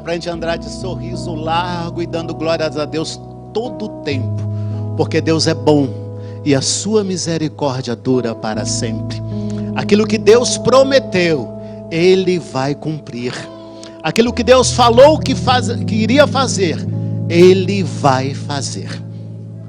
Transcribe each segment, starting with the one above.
para a gente andar de sorriso largo e dando glórias a Deus todo o tempo, porque Deus é bom e a sua misericórdia dura para sempre. Aquilo que Deus prometeu, Ele vai cumprir. Aquilo que Deus falou que iria fazer, Ele vai fazer.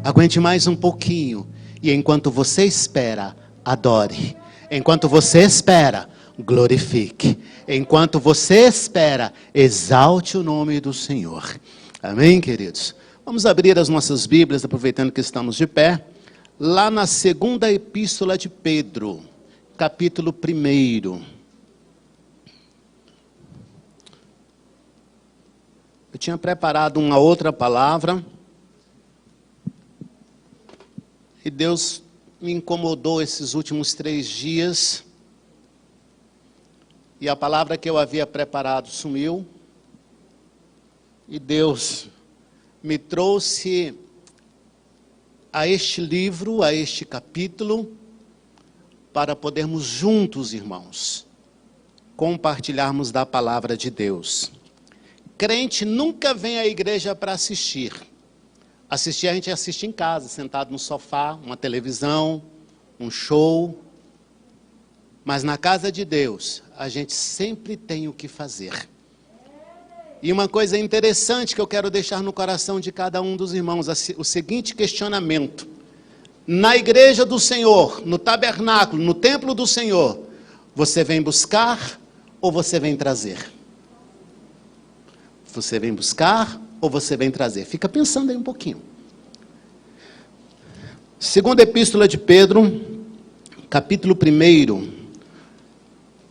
Aguente mais um pouquinho, e enquanto você espera, adore. Enquanto você espera, glorifique. Enquanto você espera, exalte o nome do Senhor. Amém, queridos? Vamos abrir as nossas Bíblias, aproveitando que estamos de pé, lá na segunda epístola de Pedro, capítulo 1. Eu tinha preparado uma outra palavra, e Deus me incomodou esses últimos 3 dias, e a palavra que eu havia preparado sumiu, e Deus me trouxe a este livro, a este capítulo, para podermos juntos, irmãos, compartilharmos da palavra de Deus. Crente nunca vem à igreja para assistir. Assistir, a gente assiste em casa, sentado no sofá, uma televisão, um show. Mas na casa de Deus, a gente sempre tem o que fazer. E uma coisa interessante que eu quero deixar no coração de cada um dos irmãos, o seguinte questionamento. Na igreja do Senhor, no tabernáculo, no templo do Senhor, você vem buscar ou você vem trazer? Você vem buscar ou você vem trazer? Fica pensando aí um pouquinho. Segunda epístola de Pedro, capítulo 1.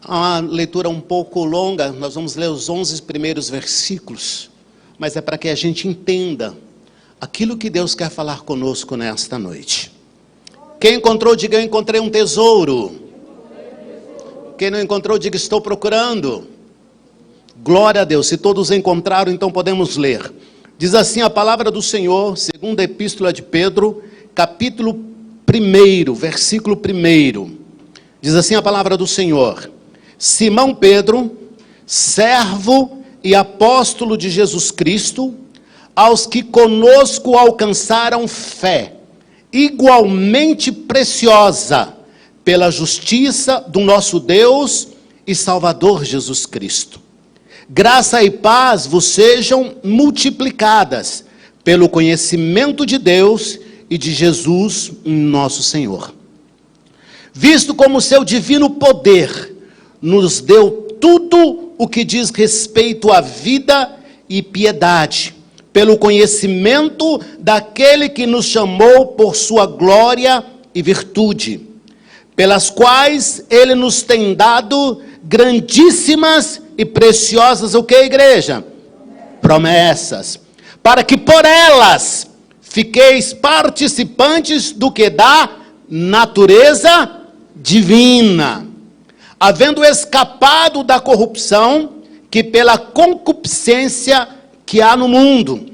Uma leitura um pouco longa, nós vamos ler os 11 primeiros versículos, mas é para que a gente entenda aquilo que Deus quer falar conosco nesta noite. Quem encontrou, diga: eu encontrei um tesouro. Quem não encontrou, diga: estou procurando. Glória a Deus. Se todos encontraram, então podemos ler. Diz assim a palavra do Senhor, segunda epístola de Pedro, capítulo 1, versículo 1. Diz assim a palavra do Senhor: Simão Pedro, servo e apóstolo de Jesus Cristo, aos que conosco alcançaram fé, igualmente preciosa, pela justiça do nosso Deus e Salvador Jesus Cristo. Graça e paz vos sejam multiplicadas pelo conhecimento de Deus e de Jesus, nosso Senhor. Visto como seu divino poder nos deu tudo o que diz respeito à vida e piedade, pelo conhecimento daquele que nos chamou por sua glória e virtude, pelas quais ele nos tem dado grandíssimas e preciosas, o que, igreja? Promessas, para que por elas fiqueis participantes do que da natureza divina, havendo escapado da corrupção que pela concupiscência que há no mundo,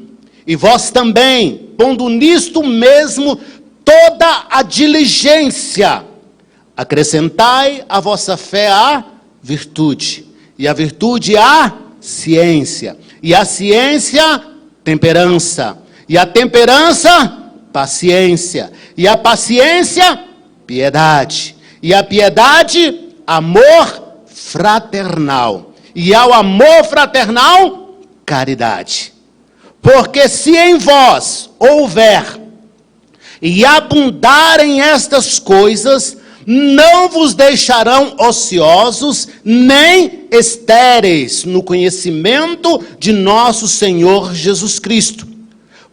e vós também, pondo nisto mesmo toda a diligência, acrescentai a vossa fé a virtude, e a virtude a ciência, e a ciência temperança, e a temperança paciência, e a paciência piedade, e a piedade amor fraternal, e ao amor fraternal caridade. Porque se em vós houver e abundarem estas coisas, não vos deixarão ociosos, nem estéreis no conhecimento de nosso Senhor Jesus Cristo.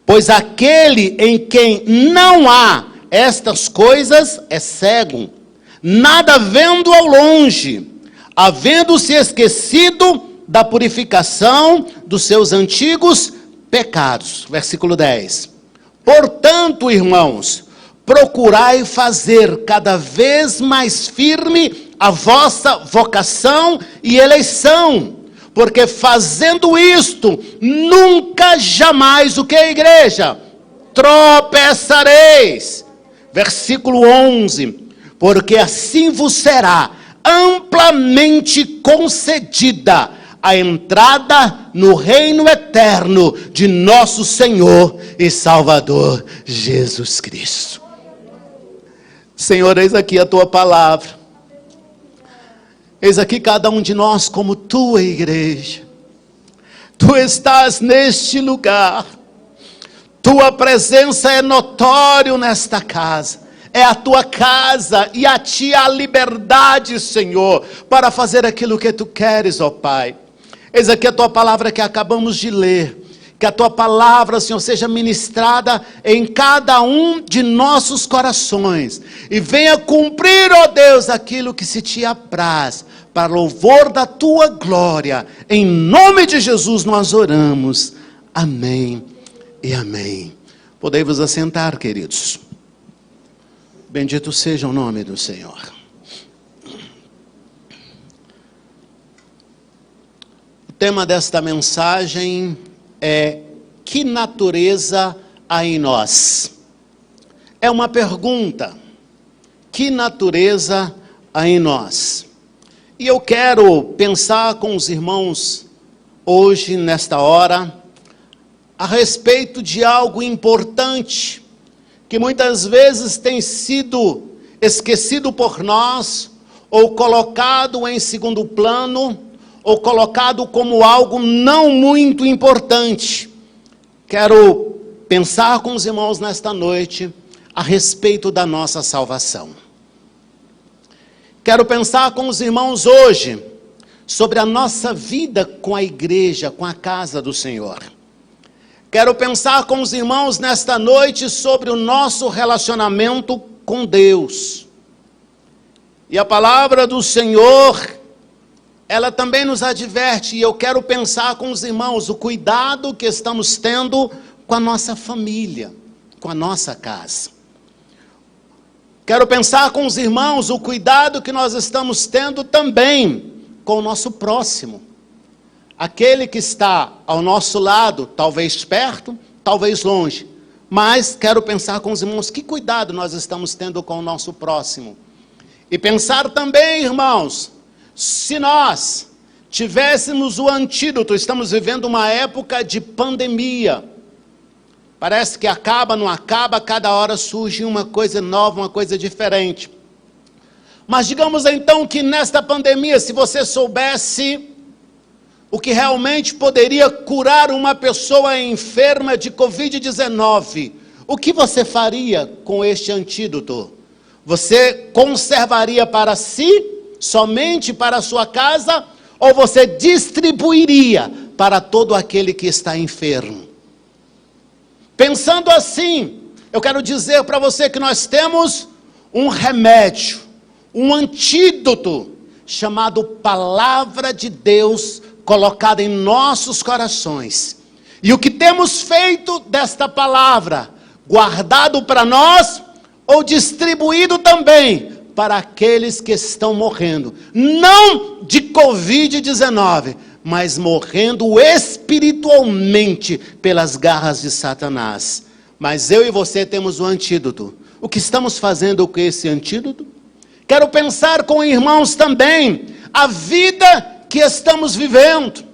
Pois aquele em quem não há estas coisas é cego, nada vendo ao longe, havendo-se esquecido da purificação dos seus antigos pecados. Versículo 10. Portanto, irmãos, procurai fazer cada vez mais firme a vossa vocação e eleição, porque fazendo isto, nunca jamais, o que, igreja? Tropeçareis. Versículo 11, porque assim vos será amplamente concedida a entrada no reino eterno de nosso Senhor e Salvador Jesus Cristo. Senhor, eis aqui a tua palavra. Eis aqui cada um de nós como tua igreja. Tu estás neste lugar. Tua presença é notória nesta casa. É a tua casa e a ti a liberdade, Senhor, para fazer aquilo que tu queres, ó Pai. Eis aqui a tua palavra que acabamos de ler. Que a tua palavra, Senhor, seja ministrada em cada um de nossos corações. E venha cumprir, ó Deus, aquilo que se te apraz, para louvor da tua glória. Em nome de Jesus nós oramos. Amém e amém. Podei vos assentar, queridos. Bendito seja o nome do Senhor. O tema desta mensagem é: que natureza há em nós? É uma pergunta. Que natureza há em nós? E eu quero pensar com os irmãos hoje, nesta hora, a respeito de algo importante, que muitas vezes tem sido esquecido por nós, ou colocado em segundo plano, ou colocado como algo não muito importante. Quero pensar com os irmãos nesta noite a respeito da nossa salvação. Quero pensar com os irmãos hoje sobre a nossa vida com a igreja, com a casa do Senhor. Quero pensar com os irmãos nesta noite sobre o nosso relacionamento com Deus. E a palavra do Senhor, ela também nos adverte, e eu quero pensar com os irmãos o cuidado que estamos tendo com a nossa família, com a nossa casa. Quero pensar com os irmãos o cuidado que nós estamos tendo também com o nosso próximo. Aquele que está ao nosso lado, talvez perto, talvez longe. Mas quero pensar com os irmãos que cuidado nós estamos tendo com o nosso próximo. E pensar também, irmãos, se nós tivéssemos o antídoto, estamos vivendo uma época de pandemia. Parece que acaba, não acaba, cada hora surge uma coisa nova, uma coisa diferente. Mas digamos então que nesta pandemia, se você soubesse o que realmente poderia curar uma pessoa enferma de Covid-19, o que você faria com este antídoto? Você conservaria para si, somente para a sua casa, ou você distribuiria para todo aquele que está enfermo? Pensando assim, eu quero dizer para você que nós temos um remédio, um antídoto, chamado Palavra de Deus, colocada em nossos corações. E o que temos feito desta palavra? Guardado para nós, ou distribuído também para aqueles que estão morrendo, não de Covid-19, mas morrendo espiritualmente pelas garras de Satanás. Mas eu e você temos o antídoto. O que estamos fazendo com esse antídoto? Quero pensar com irmãos também a vida que estamos vivendo,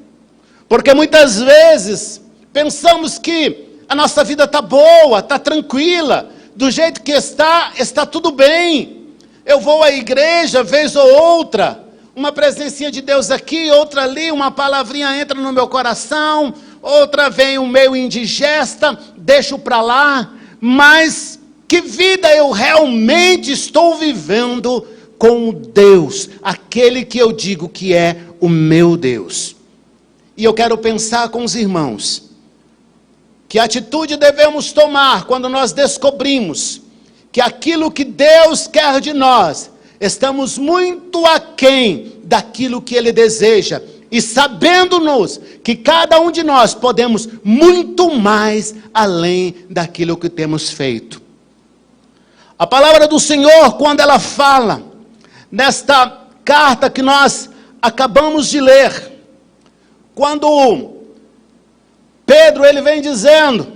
porque muitas vezes pensamos que a nossa vida está boa, está tranquila, do jeito que está tudo bem. Eu vou à igreja vez ou outra, uma presencinha de Deus aqui, outra ali, uma palavrinha entra no meu coração, outra vem meio indigesta, deixo para lá. Mas que vida eu realmente estou vivendo com Deus, aquele que eu digo que é o meu Deus? E eu quero pensar com os irmãos, que atitude devemos tomar quando nós descobrimos que aquilo que Deus quer de nós, estamos muito aquém daquilo que Ele deseja, e sabendo-nos que cada um de nós podemos muito mais além daquilo que temos feito. A palavra do Senhor, quando ela fala, nesta carta que nós acabamos de ler, quando Pedro ele vem dizendo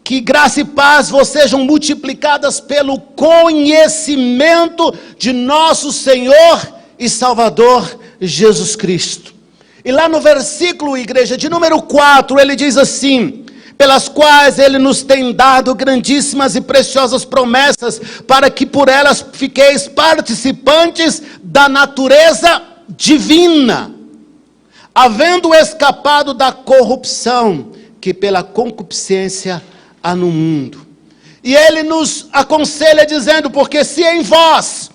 que graça e paz vos sejam multiplicadas pelo conhecimento de nosso Senhor e Salvador Jesus Cristo. E lá no versículo, igreja, de número 4, ele diz assim: pelas quais ele nos tem dado grandíssimas e preciosas promessas, para que por elas fiqueis participantes da natureza divina, havendo escapado da corrupção que pela concupiscência há no mundo. E ele nos aconselha dizendo: porque se em vós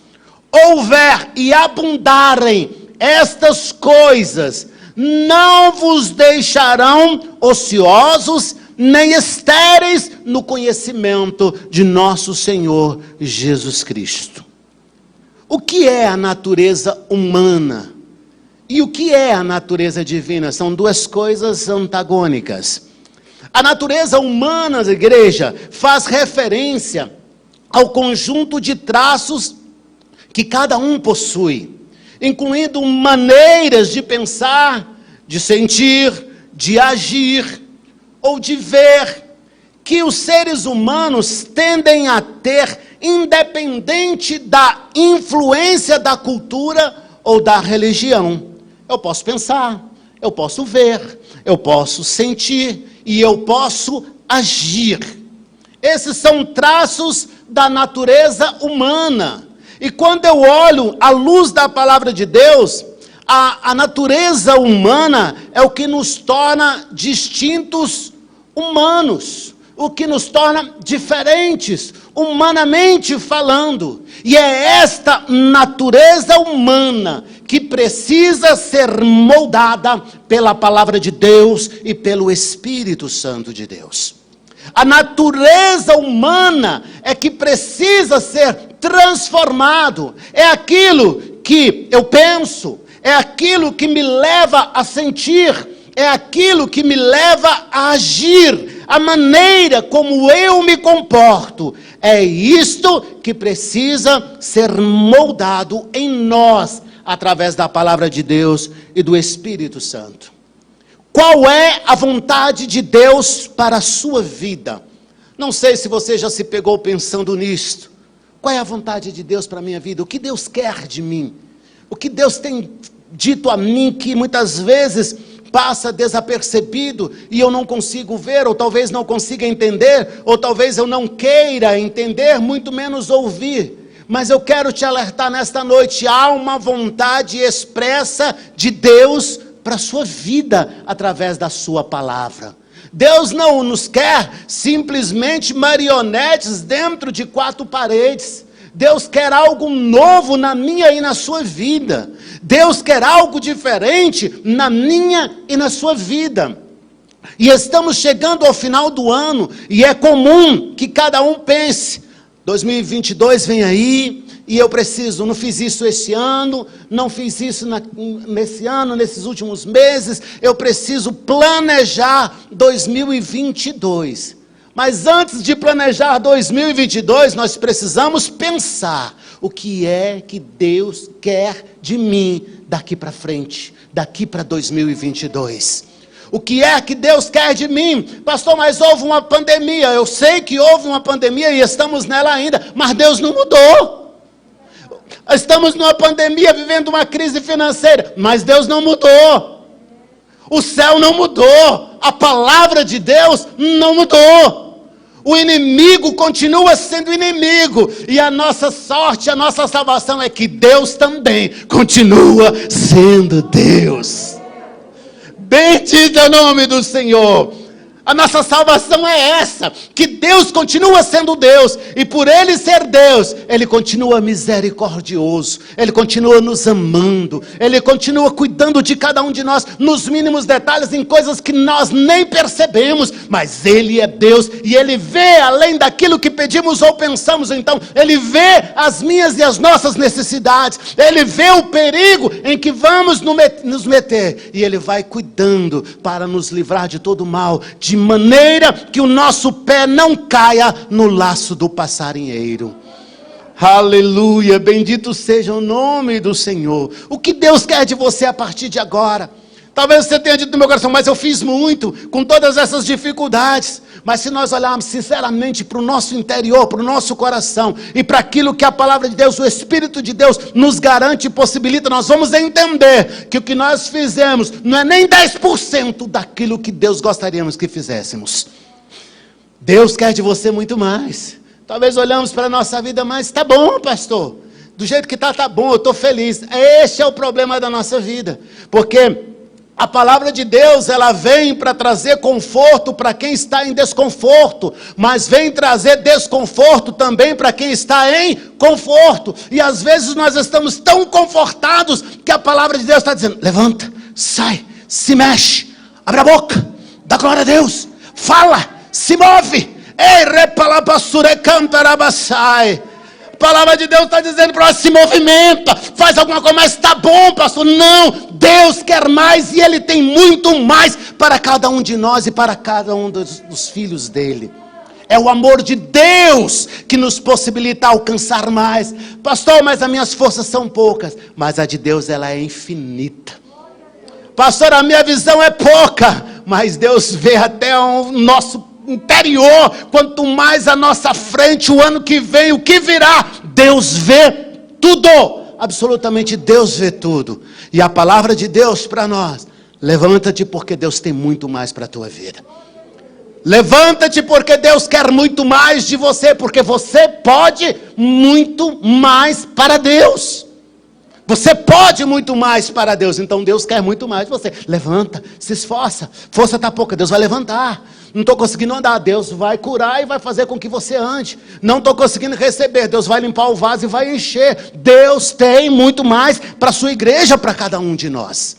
houver e abundarem estas coisas, não vos deixarão ociosos nem estéreis no conhecimento de nosso Senhor Jesus Cristo. O que é a natureza humana e o que é a natureza divina? São duas coisas antagônicas. A natureza humana, igreja, faz referência ao conjunto de traços que cada um possui, incluindo maneiras de pensar, de sentir, de agir ou de ver, que os seres humanos tendem a ter, independente da influência da cultura ou da religião. Eu posso pensar, eu posso ver, eu posso sentir e eu posso agir. Esses são traços da natureza humana. E quando eu olho à luz da palavra de Deus, a natureza humana é o que nos torna distintos humanos, o que nos torna diferentes, humanamente falando. E é esta natureza humana que precisa ser moldada pela palavra de Deus e pelo Espírito Santo de Deus. A natureza humana é que precisa ser transformado. É aquilo que eu penso, é aquilo que me leva a sentir, é aquilo que me leva a agir, a maneira como eu me comporto. É isto que precisa ser moldado em nós, através da palavra de Deus e do Espírito Santo. Qual é a vontade de Deus para a sua vida? Não sei se você já se pegou pensando nisto. Qual é a vontade de Deus para a minha vida? O que Deus quer de mim? O que Deus tem dito a mim que muitas vezes passa desapercebido e eu não consigo ver, ou talvez não consiga entender, ou talvez eu não queira entender, muito menos ouvir. Mas eu quero te alertar nesta noite: há uma vontade expressa de Deus para a sua vida, através da sua palavra. Deus não nos quer simplesmente marionetes dentro de quatro paredes. Deus quer algo novo na minha e na sua vida. Deus quer algo diferente na minha e na sua vida. E estamos chegando ao final do ano, e é comum que cada um pense: 2022 vem aí, e eu preciso, não fiz isso esse ano, não fiz isso nesse ano, nesses últimos meses, eu preciso planejar 2022. Mas antes de planejar 2022, nós precisamos pensar: o que é que Deus quer de mim daqui para frente, daqui para 2022? O que é que Deus quer de mim? Pastor, mas houve uma pandemia. Eu sei que houve uma pandemia e estamos nela ainda, mas Deus não mudou. Estamos numa pandemia, vivendo uma crise financeira, mas Deus não mudou. O céu não mudou. A palavra de Deus não mudou. O inimigo continua sendo inimigo. E a nossa sorte, a nossa salvação é que Deus também continua sendo Deus. Bendito é o nome do Senhor. A nossa salvação é essa, que Deus continua sendo Deus, e por Ele ser Deus, Ele continua misericordioso, Ele continua nos amando, Ele continua cuidando de cada um de nós, nos mínimos detalhes, em coisas que nós nem percebemos, mas Ele é Deus, e Ele vê além daquilo que pedimos ou pensamos. Então, Ele vê as minhas e as nossas necessidades, Ele vê o perigo em que vamos nos meter, e Ele vai cuidando para nos livrar de todo mal, de maneira que o nosso pé não caia no laço do passarinheiro. Aleluia, bendito seja o nome do Senhor. O que Deus quer de você a partir de agora? Talvez você tenha dito no meu coração, mas eu fiz muito com todas essas dificuldades. Mas se nós olharmos sinceramente para o nosso interior, para o nosso coração e para aquilo que a palavra de Deus, o Espírito de Deus nos garante e possibilita, nós vamos entender que o que nós fizemos não é nem 10% daquilo que Deus gostaríamos que fizéssemos. Deus quer de você muito mais. Talvez olhamos para a nossa vida, mas está bom, pastor. Do jeito que está bom, eu estou feliz. Este é o problema da nossa vida. Porque a palavra de Deus, ela vem para trazer conforto para quem está em desconforto, mas vem trazer desconforto também para quem está em conforto. E às vezes nós estamos tão confortados que a palavra de Deus está dizendo: levanta, sai, se mexe, abre a boca, dá glória a Deus, fala, se move. Ei, repalabassure cantarabassai. A palavra de Deus está dizendo para nós: se movimenta, faz alguma coisa, mas está bom, pastor. Não, Deus quer mais e Ele tem muito mais para cada um de nós e para cada um dos filhos dEle. É o amor de Deus que nos possibilita alcançar mais. Pastor, mas as minhas forças são poucas, mas a de Deus, ela é infinita. Pastor, a minha visão é pouca, mas Deus vê até o nosso interior. Quanto mais à nossa frente, o ano que vem, o que virá, Deus vê tudo, absolutamente Deus vê tudo. E a palavra de Deus para nós: levanta-te, porque Deus tem muito mais para a tua vida. Levanta-te, porque Deus quer muito mais de você, porque você pode muito mais para Deus. Você pode muito mais para Deus, então Deus quer muito mais de você. Levanta, se esforça, força está pouca, Deus vai levantar. Não estou conseguindo andar, Deus vai curar e vai fazer com que você ande. Não estou conseguindo receber, Deus vai limpar o vaso e vai encher. Deus tem muito mais para a sua igreja, para cada um de nós.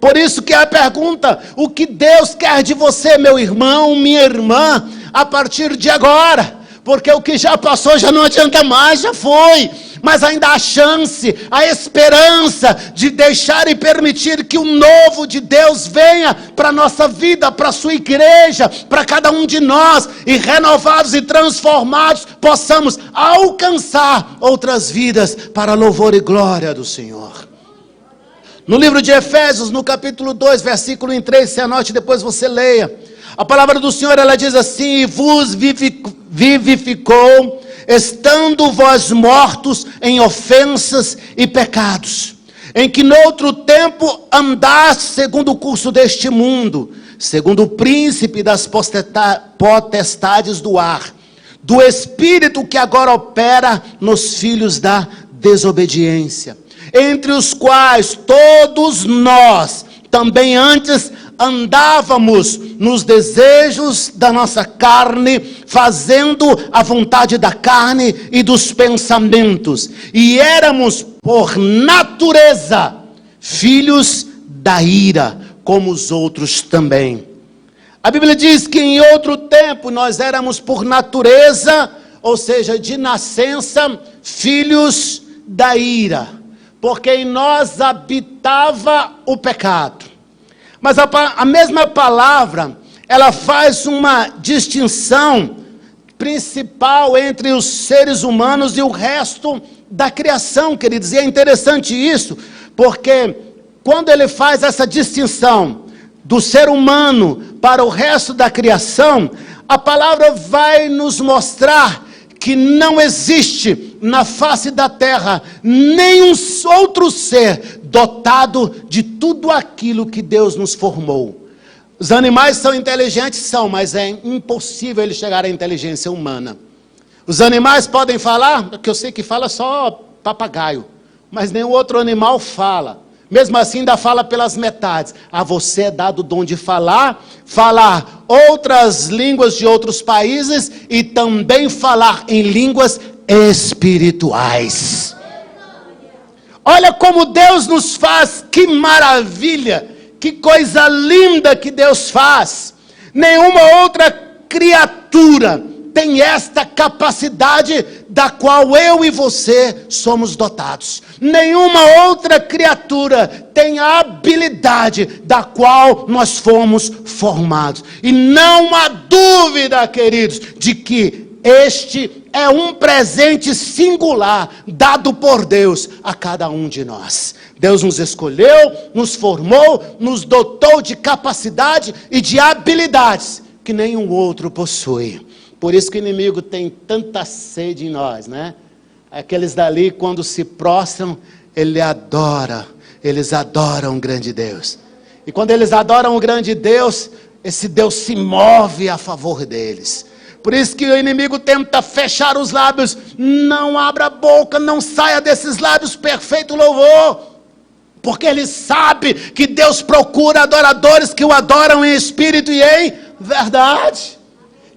Por isso que a pergunta: o que Deus quer de você, meu irmão, minha irmã, a partir de agora? Porque o que já passou já não adianta mais, já foi. Mas ainda há chance, a esperança de deixar e permitir que o novo de Deus venha para a nossa vida, para a sua igreja, para cada um de nós, e renovados e transformados, possamos alcançar outras vidas para louvor e glória do Senhor. No livro de Efésios, no capítulo 2, versículo 3, se anote, depois você leia. A palavra do Senhor, ela diz assim: e vos vivificou, estando vós mortos em ofensas e pecados, em que noutro tempo andaste segundo o curso deste mundo, segundo o príncipe das potestades do ar, do espírito que agora opera nos filhos da desobediência, entre os quais todos nós também antes andávamos nos desejos da nossa carne, fazendo a vontade da carne e dos pensamentos, e éramos por natureza filhos da ira, como os outros também. A Bíblia diz que em outro tempo nós éramos por natureza, ou seja, de nascença, filhos da ira, porque em nós habitava o pecado. Mas a mesma palavra, ela faz uma distinção principal entre os seres humanos e o resto da criação, queridos. E é interessante isso, porque quando ele faz essa distinção do ser humano para o resto da criação, a palavra vai nos mostrar que não existe na face da terra nenhum outro ser dotado de tudo aquilo que Deus nos formou. Os animais são inteligentes? São, mas é impossível eles chegarem à inteligência humana. Os animais podem falar? Porque eu sei que fala só papagaio, mas nenhum outro animal fala. Mesmo assim ainda fala pelas metades. A você é dado o dom de falar outras línguas de outros países e também falar em línguas espirituais. Olha como Deus nos faz, que maravilha, que coisa linda que Deus faz. Nenhuma outra criatura tem esta capacidade da qual eu e você somos dotados. Nenhuma outra criatura tem a habilidade da qual nós fomos formados. E não há dúvida, queridos, de que este é um presente singular dado por Deus a cada um de nós. Deus nos escolheu, nos formou, nos dotou de capacidade e de habilidades que nenhum outro possui. Por isso que o inimigo tem tanta sede em nós, né? Aqueles dali, quando se prostram, eles adoram o grande Deus. E quando eles adoram o grande Deus, esse Deus se move a favor deles. Por isso que o inimigo tenta fechar os lábios. Não abra a boca, não saia desses lábios perfeito louvor. Porque ele sabe que Deus procura adoradores que o adoram em espírito e em verdade.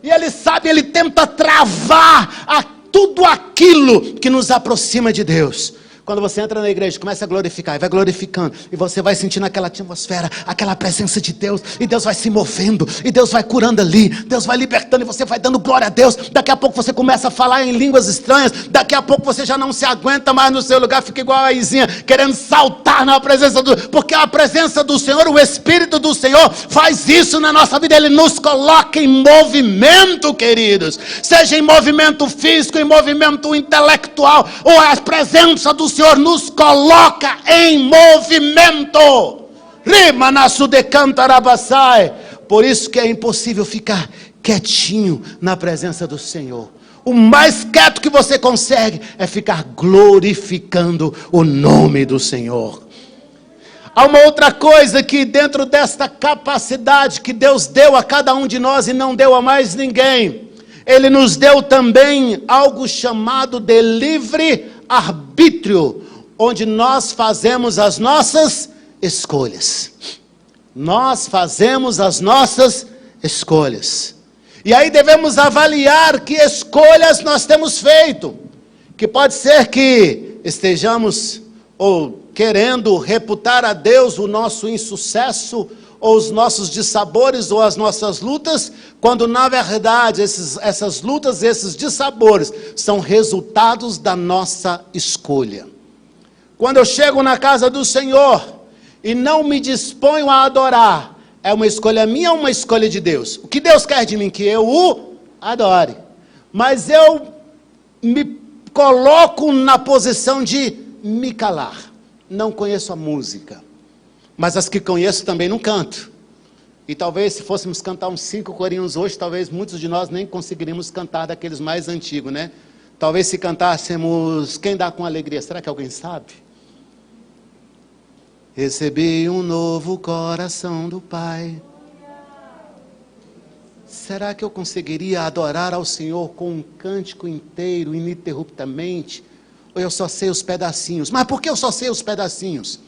E ele sabe, ele tenta travar tudo aquilo que nos aproxima de Deus. Quando você entra na igreja, começa a glorificar, e vai glorificando, e você vai sentindo aquela atmosfera, aquela presença de Deus, e Deus vai se movendo, e Deus vai curando ali, Deus vai libertando, e você vai dando glória a Deus. Daqui a pouco você começa a falar em línguas estranhas, daqui a pouco você já não se aguenta mais no seu lugar, fica igual a Izinha, querendo saltar na presença porque a presença do Senhor, o Espírito do Senhor, faz isso na nossa vida, Ele nos coloca em movimento, queridos, seja em movimento físico, em movimento intelectual, ou a presença do Senhor nos coloca em movimento. Por isso que é impossível ficar quietinho na presença do Senhor. O mais quieto que você consegue é ficar glorificando o nome do Senhor. Há uma outra coisa que dentro desta capacidade que Deus deu a cada um de nós e não deu a mais ninguém, Ele nos deu também algo chamado de livre-arbítrio, onde nós fazemos as nossas escolhas. Nós fazemos as nossas escolhas. E aí devemos avaliar que escolhas nós temos feito. Que pode ser que estejamos ou querendo reputar a Deus o nosso insucesso, ou os nossos dissabores, ou as nossas lutas, quando na verdade essas lutas, esses dissabores, são resultados da nossa escolha. Quando eu chego na casa do Senhor, e não me disponho a adorar, é uma escolha minha ou uma escolha de Deus? O que Deus quer de mim? Que eu o adore. Mas eu me coloco na posição de me calar. Não conheço a música, mas as que conheço também não canto. E talvez se fôssemos cantar uns 5 corinhos hoje, talvez muitos de nós nem conseguiríamos cantar daqueles mais antigos, né? Talvez se cantássemos Quem Dá com Alegria, será que alguém sabe? Recebi um novo coração do Pai. Será que eu conseguiria adorar ao Senhor com um cântico inteiro, ininterruptamente? Ou eu só sei os pedacinhos? Mas por que eu só sei os pedacinhos?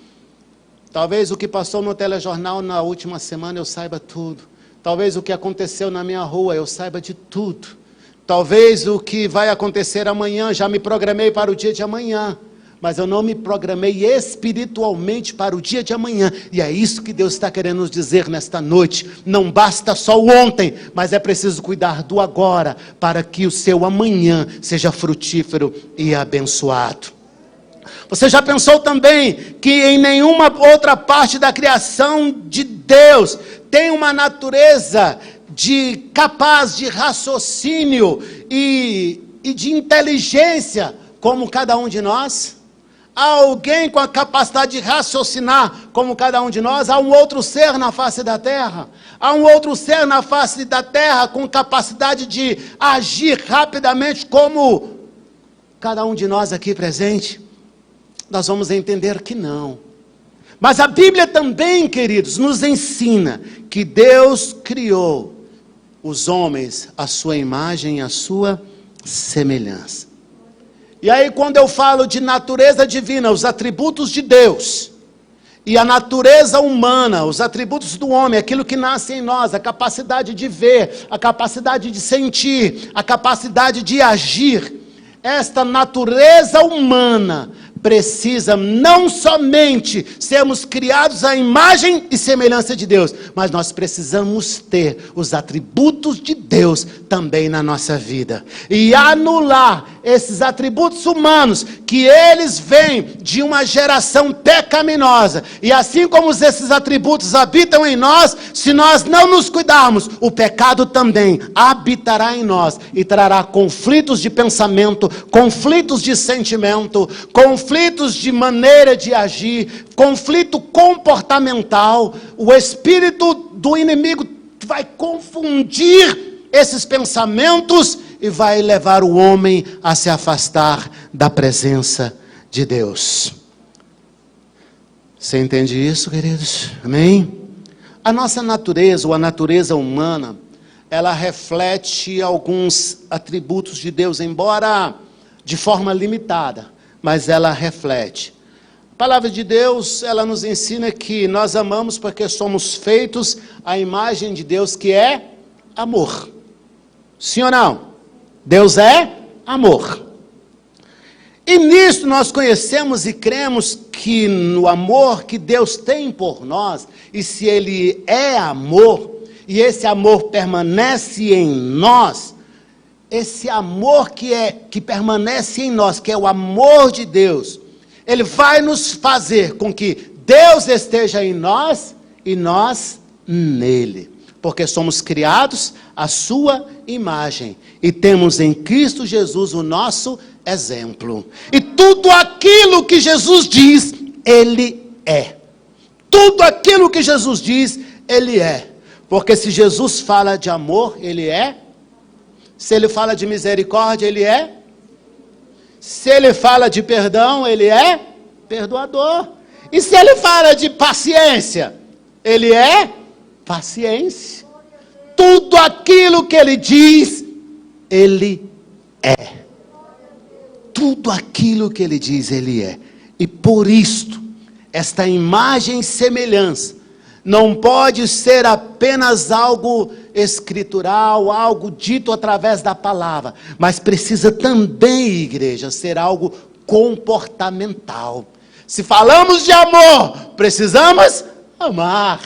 Talvez o que passou no telejornal na última semana eu saiba tudo. Talvez o que aconteceu na minha rua eu saiba de tudo. Talvez o que vai acontecer amanhã, já me programei para o dia de amanhã. Mas eu não me programei espiritualmente para o dia de amanhã. E é isso que Deus está querendo nos dizer nesta noite. Não basta só o ontem, mas é preciso cuidar do agora, para que o seu amanhã seja frutífero e abençoado. Você já pensou também que em nenhuma outra parte da criação de Deus tem uma natureza capaz de raciocínio e de inteligência como cada um de nós? Há alguém com a capacidade de raciocinar como cada um de nós? Há um outro ser na face da terra? Há um outro ser na face da terra com capacidade de agir rapidamente como cada um de nós aqui presente? Nós vamos entender que não. Mas a Bíblia também, queridos, nos ensina que Deus criou os homens à sua imagem e à sua semelhança. E aí quando eu falo de natureza divina, os atributos de Deus, e a natureza humana, os atributos do homem, aquilo que nasce em nós, a capacidade de ver, a capacidade de sentir, a capacidade de agir, esta natureza humana precisa não somente sermos criados à imagem e semelhança de Deus, mas nós precisamos ter os atributos de Deus também na nossa vida. E anular esses atributos humanos, que eles vêm de uma geração pecaminosa. E assim como esses atributos habitam em nós, se nós não nos cuidarmos, o pecado também habitará em nós e trará conflitos de pensamento, conflitos de sentimento, conflitos conflitos de maneira de agir, conflito comportamental. O espírito do inimigo vai confundir esses pensamentos e vai levar o homem a se afastar da presença de Deus. Você entende isso, queridos? Amém? A nossa natureza, ou a natureza humana, ela reflete alguns atributos de Deus, embora de forma limitada, mas ela reflete. A palavra de Deus, ela nos ensina que nós amamos porque somos feitos à imagem de Deus, que é amor. Sim ou não? Deus é amor. E nisso nós conhecemos e cremos que no amor que Deus tem por nós, e se Ele é amor, e esse amor permanece em nós, esse amor que permanece em nós, que é o amor de Deus, ele vai nos fazer com que Deus esteja em nós e nós nele. Porque somos criados à sua imagem e temos em Cristo Jesus o nosso exemplo. E tudo aquilo que Jesus diz, Ele é. Tudo aquilo que Jesus diz, Ele é. Porque se Jesus fala de amor, Ele é. Se Ele fala de misericórdia, Ele é. Se Ele fala de perdão, Ele é perdoador. E se Ele fala de paciência, Ele é paciência. Tudo aquilo que Ele diz, Ele é. Tudo aquilo que Ele diz, Ele é. E por isto, esta imagem e semelhança não pode ser apenas algo escritural, algo dito através da palavra, mas precisa também, igreja, ser algo comportamental. Se falamos de amor, precisamos amar.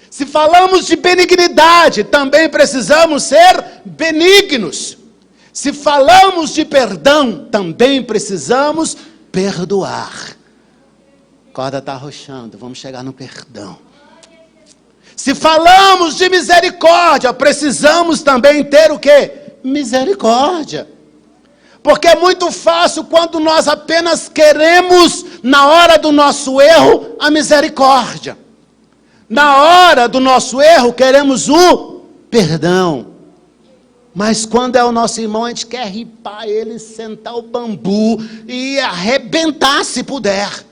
Se falamos de benignidade, também precisamos ser benignos. Se falamos de perdão, também precisamos perdoar. A corda está arrochando, vamos chegar no perdão. Se falamos de misericórdia, precisamos também ter o quê? Misericórdia. Porque é muito fácil quando nós apenas queremos, na hora do nosso erro, a misericórdia. Na hora do nosso erro, queremos o perdão. Mas quando é o nosso irmão, a gente quer ripar ele, sentar o bambu e arrebentar se puder.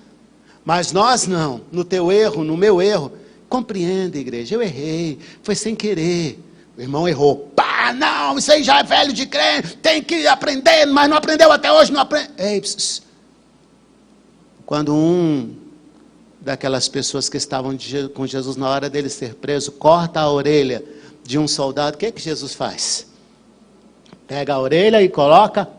Mas nós não. No teu erro, no meu erro, compreenda, igreja, eu errei, foi sem querer. O irmão errou. Pá, não, isso aí já é velho de crente, tem que aprender, mas não aprendeu até hoje, não aprende. Ei, quando daquelas pessoas que estavam com Jesus na hora dele ser preso, corta a orelha de um soldado, o que Jesus faz? Pega a orelha e coloca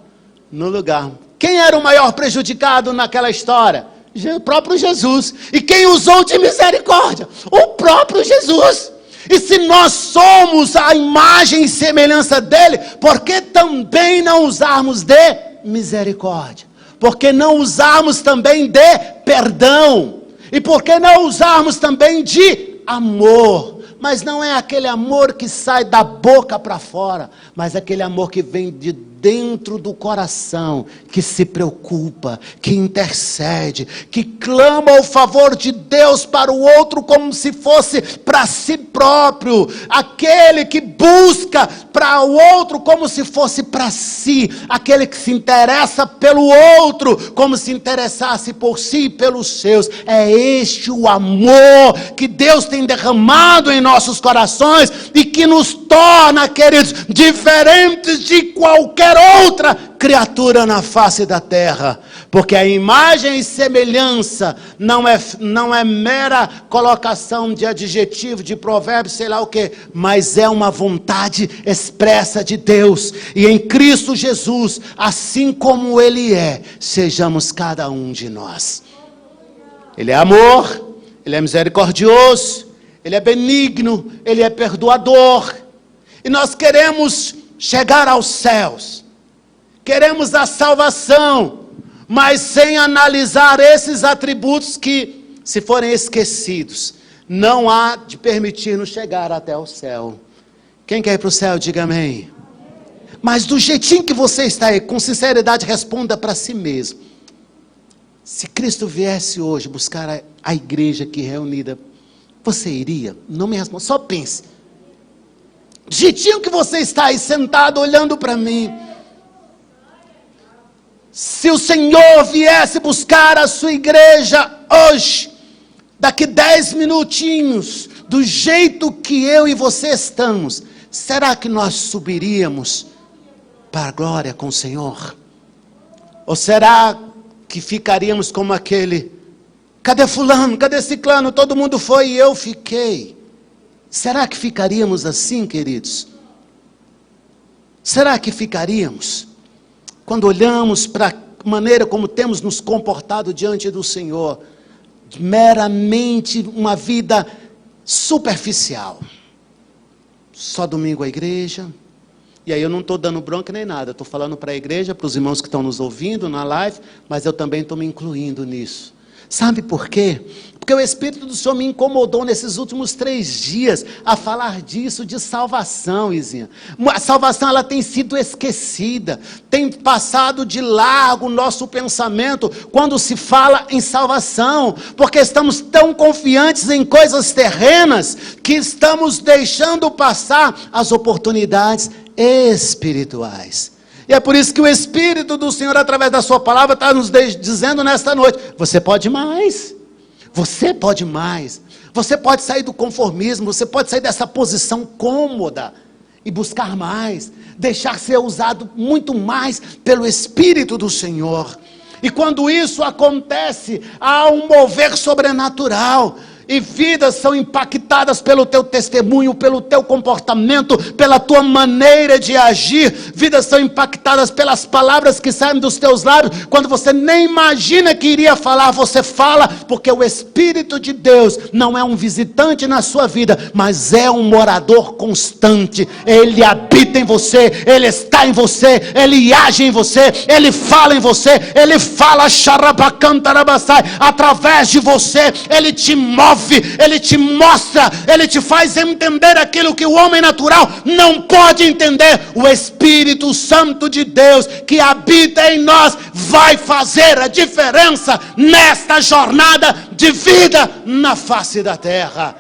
no lugar. Quem era o maior prejudicado naquela história? O próprio Jesus. E quem usou de misericórdia? O próprio Jesus. E se nós somos a imagem e semelhança dele, por que também não usarmos de misericórdia? Por que não usarmos também de perdão? E por que não usarmos também de amor? Mas não é aquele amor que sai da boca para fora, mas aquele amor que vem de dentro do coração, que se preocupa, que intercede, que clama o favor de Deus para o outro como se fosse para si próprio, aquele que busca para o outro como se fosse para si, aquele que se interessa pelo outro como se interessasse por si e pelos seus. É este o amor que Deus tem derramado em nossos corações e que nos torna, queridos, diferentes de qualquer outra criatura na face da terra, porque a imagem e semelhança não é mera colocação de adjetivo, de provérbio, sei lá o que, mas é uma vontade expressa de Deus, e em Cristo Jesus, assim como Ele é, sejamos cada um de nós. Ele é amor, Ele é misericordioso, Ele é benigno, Ele é perdoador, e nós queremos chegar aos céus, queremos a salvação, mas sem analisar esses atributos que, se forem esquecidos, não há de permitir-nos chegar até o céu. Quem quer ir para o céu, diga amém. Mas do jeitinho que você está aí, com sinceridade, responda para si mesmo. Cristo viesse hoje buscar a igreja aqui reunida, você iria? Não me responda, só pense. Do jeitinho que você está aí sentado olhando para mim. Se o Senhor viesse buscar a sua igreja hoje, daqui 10 minutinhos, do jeito que eu e você estamos, será que nós subiríamos para a glória com o Senhor? Ou será que ficaríamos como aquele, cadê fulano, cadê ciclano, todo mundo foi e eu fiquei? Será que ficaríamos assim, queridos? Será que ficaríamos? Quando olhamos para a maneira como temos nos comportado diante do Senhor, meramente uma vida superficial. Só domingo a igreja. E aí eu não estou dando bronca nem nada, estou falando para a igreja, para os irmãos que estão nos ouvindo na live, mas eu também estou me incluindo nisso. Sabe por quê? Porque o Espírito do Senhor me incomodou nesses últimos 3 dias a falar disso, de salvação, Izinha. A salvação, ela tem sido esquecida, tem passado de largo o nosso pensamento quando se fala em salvação, porque estamos tão confiantes em coisas terrenas que estamos deixando passar as oportunidades espirituais. E é por isso que o Espírito do Senhor, através da sua palavra, está nos dizendo nesta noite, você pode mais, você pode mais, você pode sair do conformismo, você pode sair dessa posição cômoda, e buscar mais, deixar ser usado muito mais pelo Espírito do Senhor. E quando isso acontece, há um mover sobrenatural, e vidas são impactadas pelo teu testemunho, pelo teu comportamento, pela tua maneira de agir. Vidas são impactadas pelas palavras que saem dos teus lábios. Quando você nem imagina que iria falar, você fala, porque o Espírito de Deus não é um visitante na sua vida, mas é um morador constante. Ele habita em você, Ele está em você, Ele age em você, Ele fala em você, Ele fala através de você, Ele te move, Ele te mostra, Ele te faz entender aquilo que o homem natural não pode entender. O Espírito Santo de Deus que habita em nós vai fazer a diferença nesta jornada de vida na face da terra.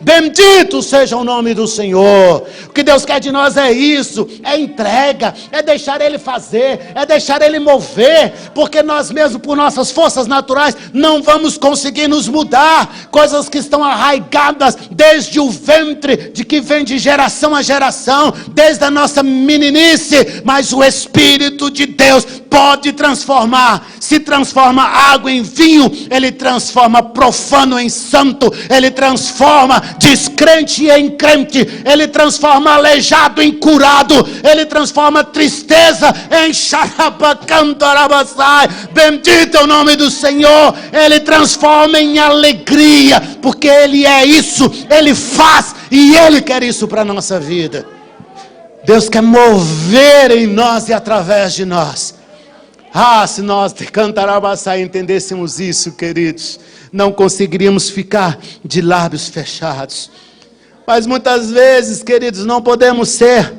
Bendito seja o nome do Senhor. O que Deus quer de nós é isso, é entrega, é deixar Ele fazer, é deixar Ele mover, porque nós mesmos, por nossas forças naturais, não vamos conseguir nos mudar. Coisas que estão arraigadas desde o ventre, de que vem de geração a geração, desde a nossa meninice, mas o Espírito de Deus pode transformar. Se transforma água em vinho, Ele transforma profano em santo, Ele transforma descrente em crente, Ele transforma aleijado em curado, Ele transforma tristeza em xarabacantarabasai. Bendito é o nome do Senhor. Ele transforma em alegria, porque Ele é isso, Ele faz e Ele quer isso para a nossa vida. Deus quer mover em nós e através de nós. Se nós de Cantarabaçá entendêssemos isso, queridos, não conseguiríamos ficar de lábios fechados. Mas muitas vezes, queridos, não podemos ser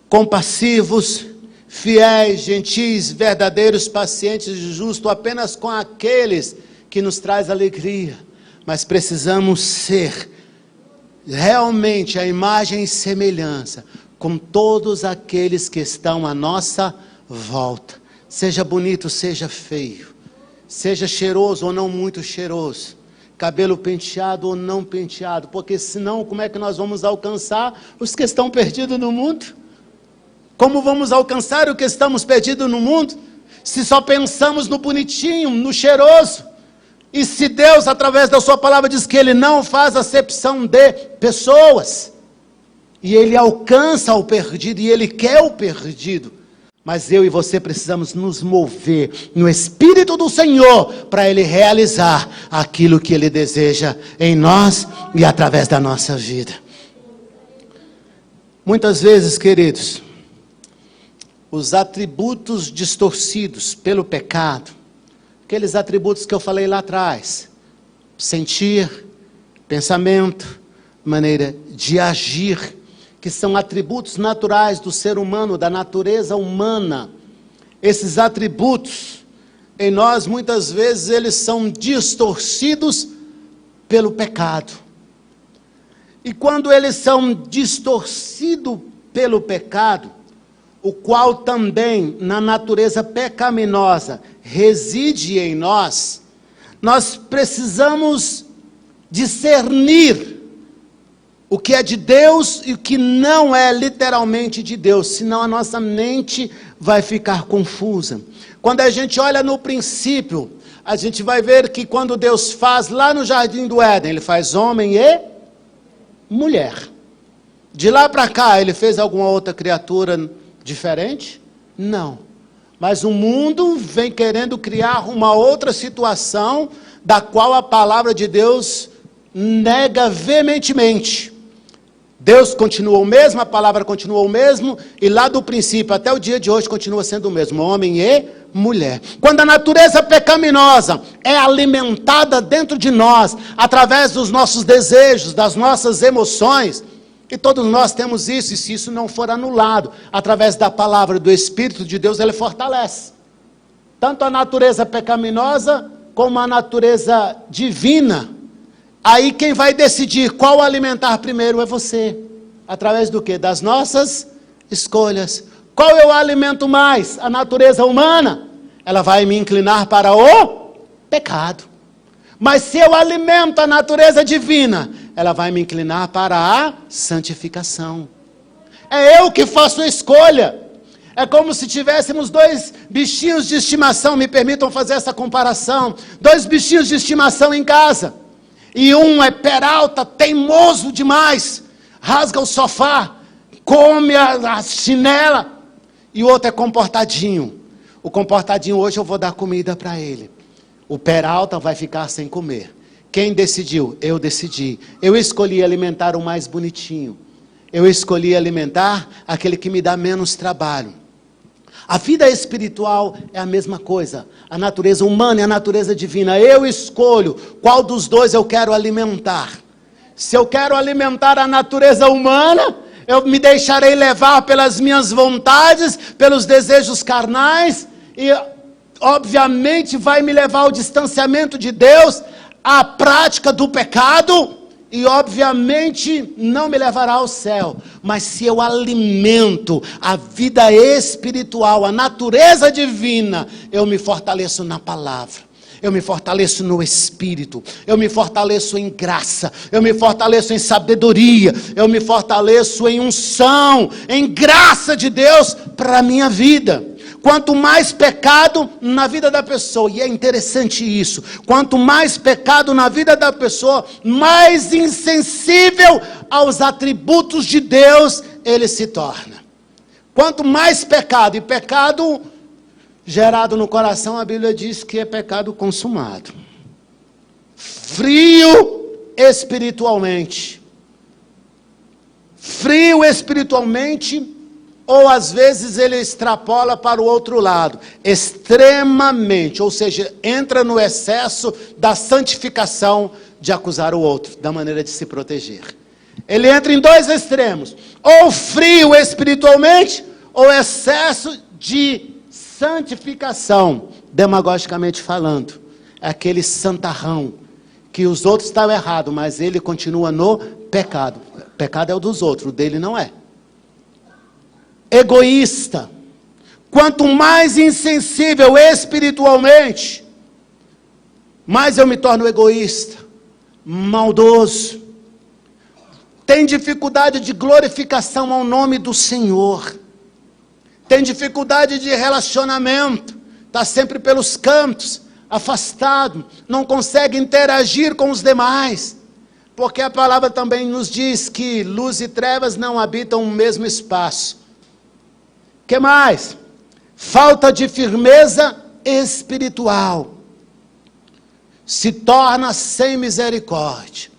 compassivos, fiéis, gentis, verdadeiros, pacientes e justos apenas com aqueles que nos traz alegria. Mas precisamos ser realmente a imagem e semelhança com todos aqueles que estão à nossa volta. Seja bonito, seja feio, seja cheiroso ou não muito cheiroso, cabelo penteado ou não penteado, porque senão como é que nós vamos alcançar os que estão perdidos no mundo? Como vamos alcançar o que estamos perdidos no mundo, se só pensamos no bonitinho, no cheiroso? E se Deus, através da sua palavra, diz que Ele não faz acepção de pessoas, e Ele alcança o perdido, e Ele quer o perdido, mas eu e você precisamos nos mover no Espírito do Senhor, para Ele realizar aquilo que Ele deseja em nós, e através da nossa vida. Muitas vezes, queridos, os atributos distorcidos pelo pecado, aqueles atributos que eu falei lá atrás, sentir, pensamento, maneira de agir, que são atributos naturais do ser humano, da natureza humana, esses atributos em nós, muitas vezes, eles são distorcidos pelo pecado. E quando eles são distorcidos pelo pecado, o qual também, na natureza pecaminosa, reside em nós, nós precisamos discernir o que é de Deus e o que não é literalmente de Deus, senão a nossa mente vai ficar confusa. Quando a gente olha no princípio, a gente vai ver que quando Deus faz lá no Jardim do Éden, Ele faz homem e mulher. De lá para cá, Ele fez alguma outra criatura diferente? Não. Mas o mundo vem querendo criar uma outra situação, da qual a palavra de Deus nega veementemente. Deus continua o mesmo, a palavra continua o mesmo, e lá do princípio até o dia de hoje continua sendo o mesmo, homem e mulher. Quando a natureza pecaminosa é alimentada dentro de nós, através dos nossos desejos, das nossas emoções, e todos nós temos isso, e se isso não for anulado, através da palavra do Espírito de Deus, ele fortalece. Tanto a natureza pecaminosa, como a natureza divina. Aí quem vai decidir qual alimentar primeiro é você. Através do quê? Das nossas escolhas. Qual eu alimento mais? A natureza humana? Ela vai me inclinar para o pecado. Mas se eu alimento a natureza divina, ela vai me inclinar para a santificação. É eu que faço a escolha. É como se tivéssemos dois bichinhos de estimação, me permitam fazer essa comparação. Dois bichinhos de estimação em casa. E um é peralta, teimoso demais, rasga o sofá, come a chinela. E o outro é comportadinho. O comportadinho, hoje eu vou dar comida para ele. O peralta vai ficar sem comer. Quem decidiu? Eu decidi. Eu escolhi alimentar o mais bonitinho. Eu escolhi alimentar aquele que me dá menos trabalho. A vida espiritual é a mesma coisa. A natureza humana e a natureza divina. Eu escolho qual dos dois eu quero alimentar. Se eu quero alimentar a natureza humana, eu me deixarei levar pelas minhas vontades, pelos desejos carnais, e obviamente vai me levar ao distanciamento de Deus, à prática do pecado, e obviamente não me levará ao céu. Mas se eu alimento a vida espiritual, a natureza divina, eu me fortaleço na palavra, eu me fortaleço no Espírito, eu me fortaleço em graça, eu me fortaleço em sabedoria, eu me fortaleço em unção, em graça de Deus para a minha vida. Quanto mais pecado na vida da pessoa, e é interessante isso, quanto mais pecado na vida da pessoa, mais insensível aos atributos de Deus ele se torna. Quanto mais pecado, e pecado gerado no coração, a Bíblia diz que é pecado consumado. Frio espiritualmente. Frio espiritualmente, ou às vezes ele extrapola para o outro lado, extremamente, ou seja, entra no excesso da santificação de acusar o outro, da maneira de se proteger. Ele entra em dois extremos, ou frio espiritualmente, ou excesso de santificação, demagogicamente falando. É aquele santarrão, que os outros estão errados, mas ele continua no pecado. O pecado é o dos outros, o dele não é. Egoísta. Quanto mais insensível espiritualmente, mais eu me torno egoísta, maldoso. Tem dificuldade de glorificação ao nome do Senhor. Tem dificuldade de relacionamento. Está sempre pelos cantos, afastado. Não consegue interagir com os demais. Porque a palavra também nos diz que luz e trevas não habitam o mesmo espaço. O que mais? Falta de firmeza espiritual. Se torna sem misericórdia.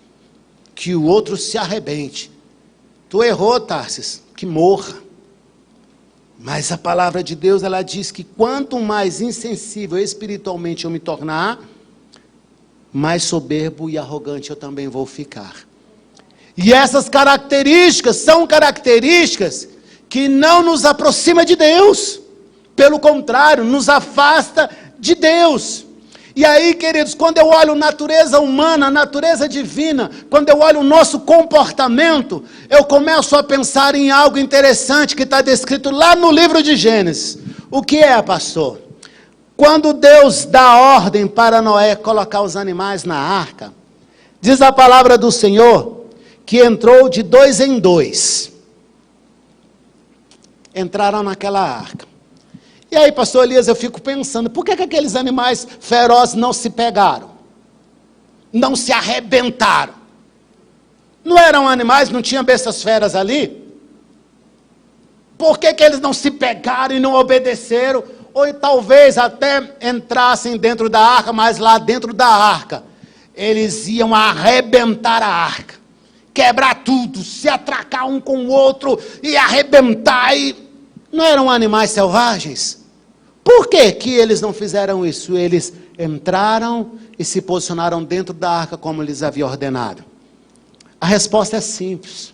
Que o outro se arrebente. Tu errou, Tarsis, que morra. Mas a palavra de Deus, ela diz que quanto mais insensível espiritualmente eu me tornar, mais soberbo e arrogante eu também vou ficar. E essas características são características que não nos aproxima de Deus. Pelo contrário, nos afasta de Deus. E aí, queridos, quando eu olho a natureza humana, a natureza divina, quando eu olho o nosso comportamento, eu começo a pensar em algo interessante que está descrito lá no livro de Gênesis. O que é, pastor? Quando Deus dá ordem para Noé colocar os animais na arca, diz a palavra do Senhor que entrou de 2 em 2. Entraram naquela arca. E aí, pastor Elias, eu fico pensando, por que aqueles animais ferozes não se pegaram? Não se arrebentaram? Não eram animais, não tinha bestas feras ali? Por que eles não se pegaram e não obedeceram? Ou talvez até entrassem dentro da arca, mas lá dentro da arca, eles iam arrebentar a arca, quebrar tudo, se atracar um com o outro e arrebentar. E não eram animais selvagens? Por que que eles não fizeram isso? Eles entraram e se posicionaram dentro da arca como lhes havia ordenado. A resposta é simples.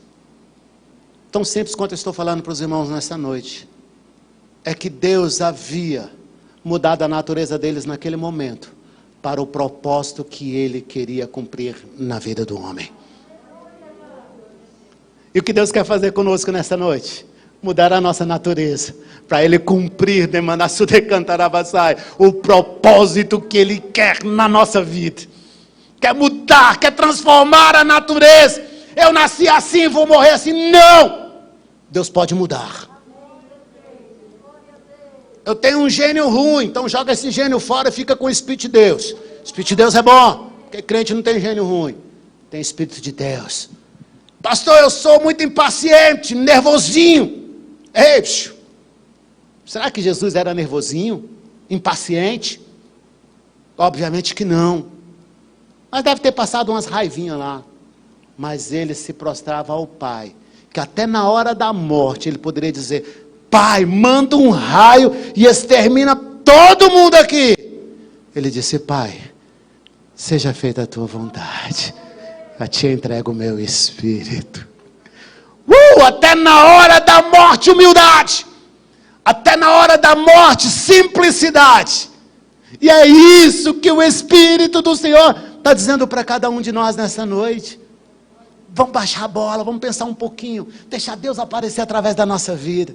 Tão simples quanto eu estou falando para os irmãos nessa noite. É que Deus havia mudado a natureza deles naquele momento, para o propósito que Ele queria cumprir na vida do homem. E o que Deus quer fazer conosco nessa noite? Mudar a nossa natureza, para Ele cumprir, o propósito que Ele quer na nossa vida. Quer mudar, quer transformar a natureza. Eu nasci assim, vou morrer assim. Não! Deus pode mudar. Eu tenho um gênio ruim, então joga esse gênio fora e fica com o Espírito de Deus. O Espírito de Deus é bom, porque crente não tem gênio ruim, tem Espírito de Deus. Pastor, eu sou muito impaciente, nervosinho. Ei, será que Jesus era nervosinho, impaciente? Obviamente que não. Mas deve ter passado umas raivinhas lá. Mas ele se prostrava ao Pai, que até na hora da morte ele poderia dizer: Pai, manda um raio e extermina todo mundo aqui. Ele disse: Pai, seja feita a tua vontade, eu te entrego o meu espírito. Até na hora da morte, humildade. Até na hora da morte, simplicidade. E é isso que o Espírito do Senhor está dizendo para cada um de nós nessa noite. Vamos baixar a bola, vamos pensar um pouquinho, deixar Deus aparecer através da nossa vida.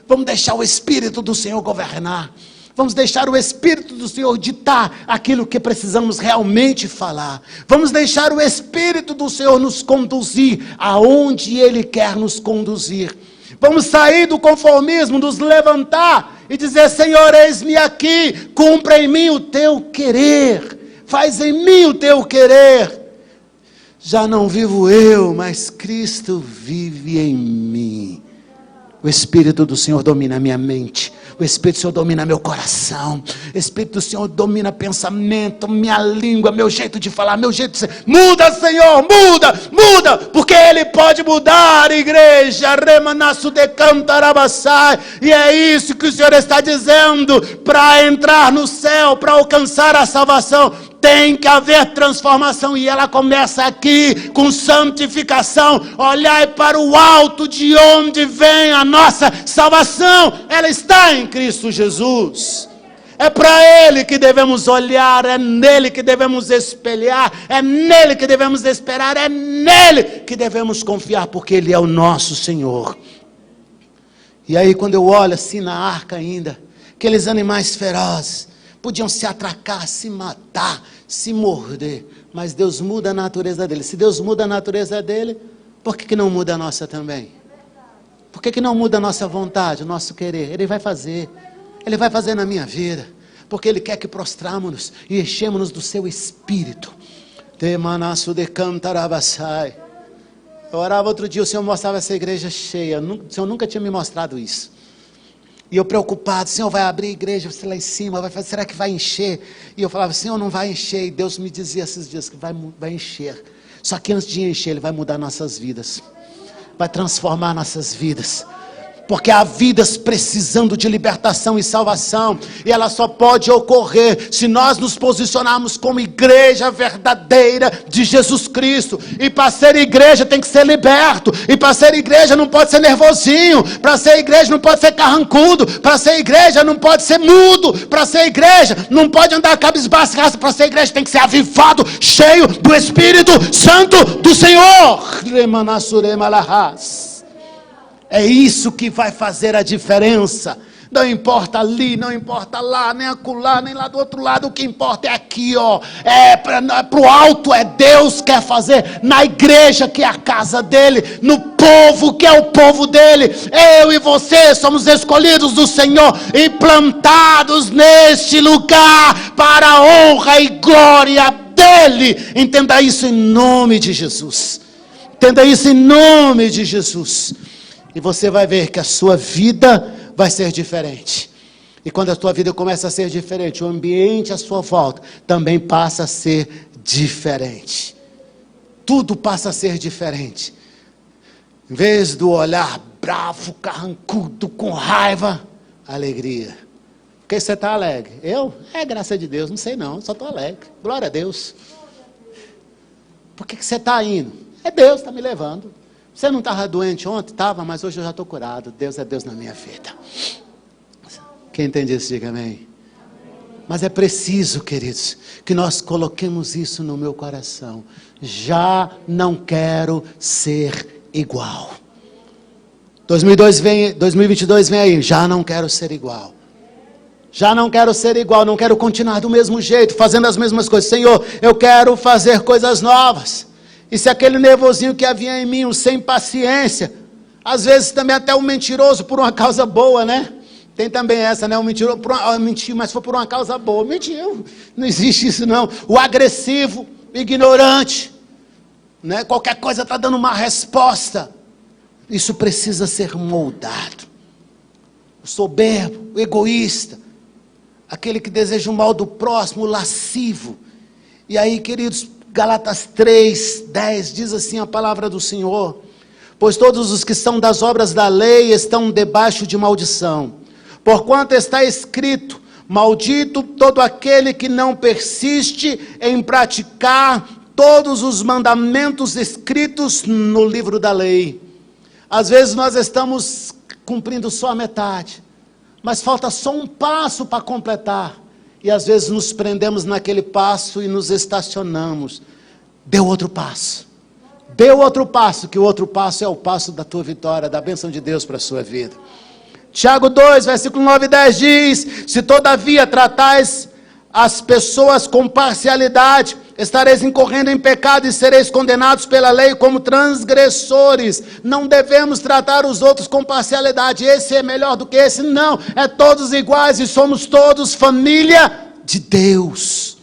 Vamos deixar o Espírito do Senhor governar. Vamos deixar o Espírito do Senhor ditar aquilo que precisamos realmente falar. Vamos deixar o Espírito do Senhor nos conduzir aonde Ele quer nos conduzir. Vamos sair do conformismo, nos levantar e dizer: Senhor, eis-me aqui, cumpra em mim o teu querer. Faz em mim o teu querer. Já não vivo eu, mas Cristo vive em mim. O Espírito do Senhor domina a minha mente. O Espírito do Senhor domina meu coração. O Espírito do Senhor domina pensamento, minha língua, meu jeito de falar, meu jeito de ser. Muda, Senhor, muda, muda, porque Ele pode mudar, igreja. Remanaço de cantarabassai. E é isso que o Senhor está dizendo. Para entrar no céu, para alcançar a salvação, tem que haver transformação, e ela começa aqui com santificação. Olhai para o alto, de onde vem a nossa salvação. Ela está em Cristo Jesus. É para Ele que devemos olhar, é nele que devemos espelhar, é nele que devemos esperar, é nele que devemos confiar, porque Ele é o nosso Senhor. E aí, quando eu olho assim na arca ainda, aqueles animais ferozes podiam se atracar, se matar, se morder, mas Deus muda a natureza dele. Se Deus muda a natureza dele, por que não muda a nossa também? Por que não muda a nossa vontade, o nosso querer? Ele vai fazer na minha vida, porque Ele quer que prostramos-nos e enchemos-nos do seu Espírito. Eu orava outro dia, o Senhor mostrava essa igreja cheia, o Senhor nunca tinha me mostrado isso. E eu preocupado: Senhor, vai abrir a igreja, você lá em cima, será que vai encher? E eu falava: Senhor, não vai encher. E Deus me dizia esses dias que vai encher. Só que antes de encher, Ele vai mudar nossas vidas, vai transformar nossas vidas. porque há vidas precisando de libertação e salvação, e ela só pode ocorrer se nós nos posicionarmos como igreja verdadeira de Jesus Cristo. E para ser igreja tem que ser liberto, e para ser igreja não pode ser nervosinho, para ser igreja não pode ser carrancudo, para ser igreja não pode ser mudo, para ser igreja não pode andar cabisbaixo, para ser igreja tem que ser avivado, cheio do Espírito Santo do Senhor. É isso que vai fazer a diferença. Não importa ali, não importa lá, nem acolá, nem lá do outro lado. O que importa é aqui, ó. É pro alto, é Deus quer fazer na igreja, que é a casa dele, no povo, que é o povo dele. Eu e você somos escolhidos do Senhor e plantados neste lugar para a honra e glória dele. Entenda isso em nome de Jesus. Entenda isso em nome de Jesus. E você vai ver que a sua vida vai ser diferente. E quando a sua vida começa a ser diferente, o ambiente à sua volta também passa a ser diferente. Tudo passa a ser diferente. Em vez do olhar bravo, carrancudo, com raiva, alegria. Por que você está alegre? Eu? É graça de Deus, não sei não, só estou alegre. Glória a Deus. Por que você está indo? É Deus está me levando. Você não estava doente ontem? Estava, mas hoje eu já estou curado. Deus é Deus na minha vida. Quem entende isso, diga amém. Mas é preciso, queridos, que nós coloquemos isso no meu coração. Já não quero ser igual. 2022 vem aí. Já não quero ser igual. Já não quero ser igual. Não quero continuar do mesmo jeito, fazendo as mesmas coisas. Senhor, eu quero fazer coisas novas. E se aquele nervosinho que havia em mim, o sem paciência, às vezes também até o mentiroso por uma causa boa, né? Tem também essa, né? O mentiroso, mentiu, mas foi por uma causa boa. Mentiu, não existe isso não. O agressivo, ignorante, né? Qualquer coisa está dando uma resposta. Isso precisa ser moldado. O soberbo, o egoísta, aquele que deseja o mal do próximo, o lascivo. E aí, queridos, Galatas 3:10 diz assim a palavra do Senhor: pois todos os que são das obras da lei estão debaixo de maldição, porquanto está escrito: maldito todo aquele que não persiste em praticar todos os mandamentos escritos no livro da lei. Às vezes nós estamos cumprindo só a metade, mas falta só um passo para completar. E às vezes nos prendemos naquele passo e nos estacionamos. Dê outro passo. Dê outro passo, que o outro passo é o passo da tua vitória, da bênção de Deus para a sua vida. Tiago 2, versículo 9 e 10 diz: se todavia tratais as pessoas com parcialidade, estareis incorrendo em pecado e sereis condenados pela lei como transgressores. Não devemos tratar os outros com parcialidade. Esse é melhor do que esse? Não, é todos iguais e somos todos família de Deus.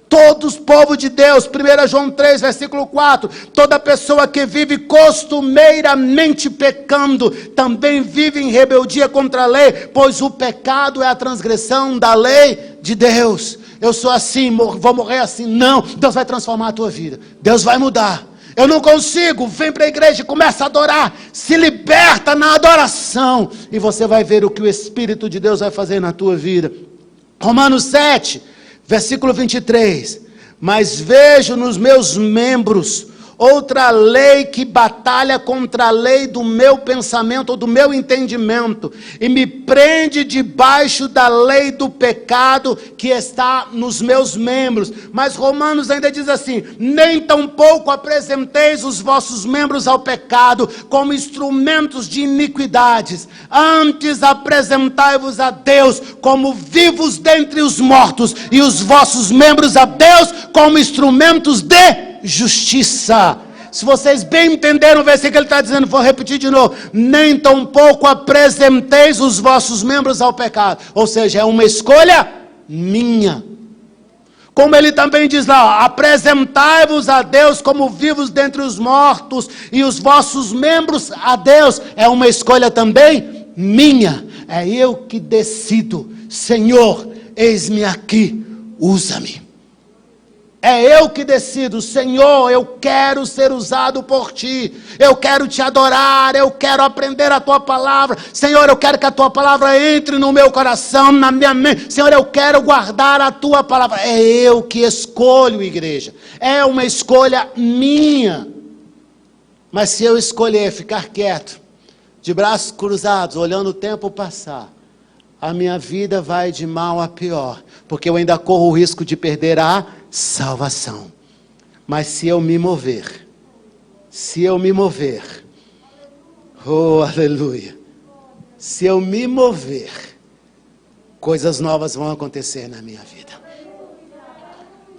Todos povo de Deus. 1 João 3, versículo 4. Toda pessoa que vive costumeiramente pecando, também vive em rebeldia contra a lei, pois o pecado é a transgressão da lei de Deus. Eu sou assim, vou morrer assim. Não, Deus vai transformar a tua vida. Deus vai mudar. Eu não consigo, vem para a igreja e começa a adorar. Se liberta na adoração. E você vai ver o que o Espírito de Deus vai fazer na tua vida. Romanos 7, versículo 23. Mas vejo nos meus membros outra lei que batalha contra a lei do meu pensamento ou do meu entendimento, e me prende debaixo da lei do pecado que está nos meus membros. Mas Romanos ainda diz assim: nem tampouco apresenteis os vossos membros ao pecado como instrumentos de iniquidades, antes apresentai-vos a Deus como vivos dentre os mortos, e os vossos membros a Deus como instrumentos de justiça. Se vocês bem entenderam o versículo que ele está dizendo, vou repetir de novo: nem tampouco apresenteis os vossos membros ao pecado. Ou seja, é uma escolha minha. Como ele também diz lá: apresentai-vos a Deus como vivos dentre os mortos, e os vossos membros a Deus. É uma escolha também minha. É eu que decido: Senhor, eis-me aqui, usa-me. É eu que decido. Senhor, eu quero ser usado por Ti. Eu quero Te adorar. Eu quero aprender a Tua palavra. Senhor, eu quero que a Tua palavra entre no meu coração, na minha mente. Senhor, eu quero guardar a Tua palavra. É eu que escolho, igreja. É uma escolha minha. Mas se eu escolher ficar quieto, de braços cruzados, olhando o tempo passar, a minha vida vai de mal a pior, porque eu ainda corro o risco de perder a salvação. Mas se eu me mover, oh aleluia, se eu me mover, coisas novas vão acontecer na minha vida.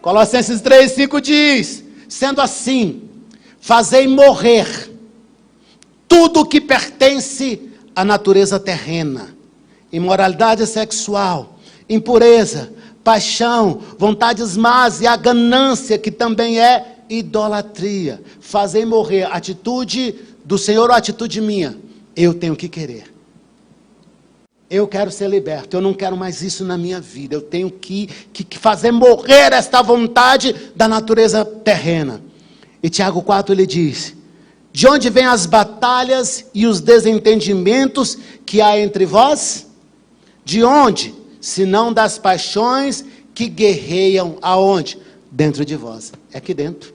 Colossenses 3:5 diz: sendo assim, fazei morrer tudo que pertence à natureza terrena, imoralidade sexual, impureza, paixão, vontades más e a ganância, que também é idolatria. Fazer morrer, atitude do Senhor ou atitude minha? Eu tenho que querer. Eu quero ser liberto, eu não quero mais isso na minha vida. Eu tenho que fazer morrer esta vontade da natureza terrena. E Tiago 4 ele diz: de onde vêm as batalhas e os desentendimentos que há entre vós? De onde? Senão das paixões que guerreiam aonde? Dentro de vós. É aqui dentro.